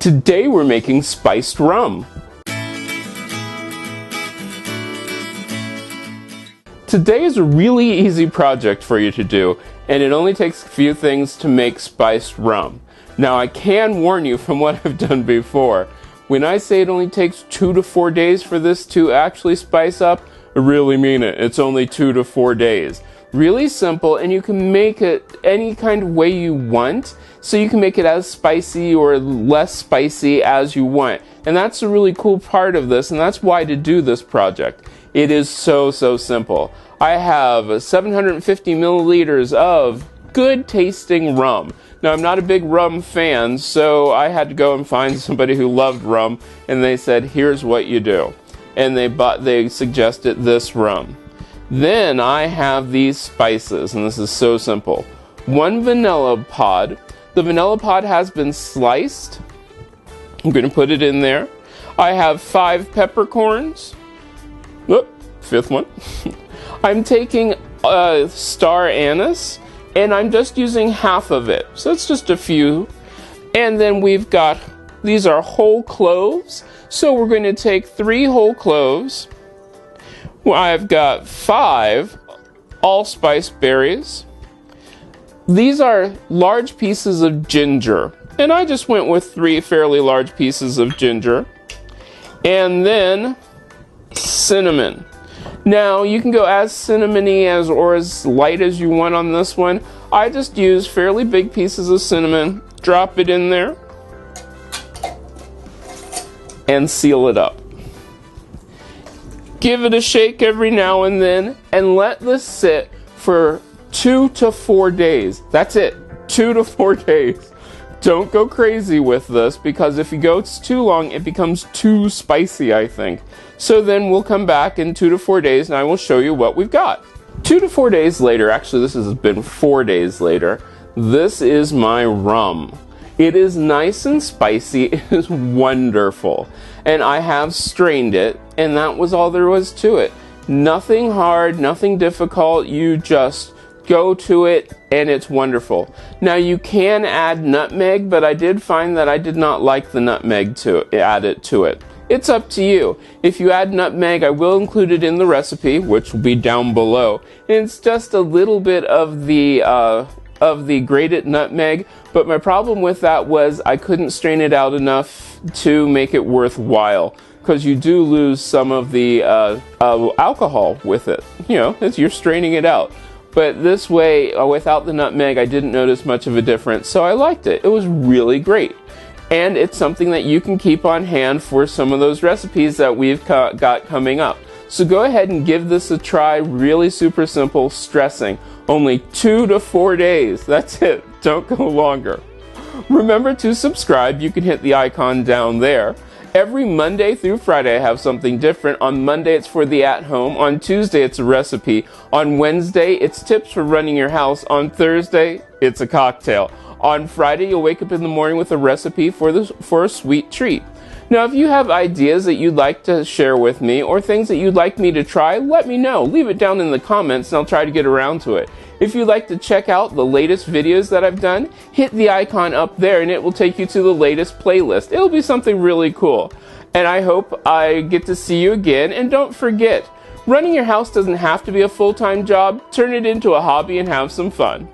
Today we're making spiced rum. Today is a really easy project for you to do, and it only takes a few things to make spiced rum. Now I can warn you from what I've done before. When I say it only takes 2 to 4 days for this to actually spice up, I really mean it. It's only 2 to 4 days. Really simple, and you can make it any kind of way you want. So you can make it as spicy or less spicy as you want. And that's a really cool part of this, and that's why to do this project. It is so simple. I have 750 milliliters of good tasting rum. Now I'm not a big rum fan, so I had to go and find somebody who loved rum, and they said, here's what you do. And they suggested this rum. Then I have these spices, and this is so simple. 1 vanilla pod. The vanilla pod has been sliced. I'm going to put it in there. I have 5 peppercorns. Oop, 5th one. I'm taking star anise, and I'm just using half of it. So it's just a few. And then we've got, these are whole cloves. So we're going to take 3 whole cloves. I've got 5 allspice berries. These are large pieces of ginger, and I just went with 3 fairly large pieces of ginger. And then cinnamon. Now you can go as cinnamony or as light as you want on this one. I just use fairly big pieces of cinnamon, drop it in there, and seal it up. Give it a shake every now and then, and let this sit for 2 to 4 days. That's it, 2 to 4 days. Don't go crazy with this, because if you go too long, it becomes too spicy, I think. So then we'll come back in 2 to 4 days, and I will show you what we've got. 2 to 4 days later, actually this has been 4 days later, this is my rum. It is nice and spicy, it is wonderful. And I have strained it, and that was all there was to it. Nothing hard, nothing difficult, you just go to it, and it's wonderful. Now you can add nutmeg, but I did find that I did not like the nutmeg to add it to it. It's up to you. If you add nutmeg, I will include it in the recipe, which will be down below. And it's just a little bit of the grated nutmeg, but my problem with that was I couldn't strain it out enough to make it worthwhile, because you do lose some of the alcohol with it. You know, as you're straining it out. But this way, without the nutmeg, I didn't notice much of a difference, so I liked it. It was really great. And it's something that you can keep on hand for some of those recipes that we've got coming up. So go ahead and give this a try. Really super simple, stressing. Only 2 to 4 days. That's it. Don't go longer. Remember to subscribe. You can hit the icon down there. Every Monday through Friday I have something different. On Monday it's for the at-home. On Tuesday it's a recipe. On Wednesday it's tips for running your house. On Thursday it's a cocktail. On Friday you'll wake up in the morning with a recipe for a sweet treat. Now if you have ideas that you'd like to share with me or things that you'd like me to try, let me know. Leave it down in the comments and I'll try to get around to it. If you'd like to check out the latest videos that I've done, hit the icon up there and it will take you to the latest playlist. It'll be something really cool. And I hope I get to see you again. And don't forget, running your house doesn't have to be a full-time job. Turn it into a hobby and have some fun.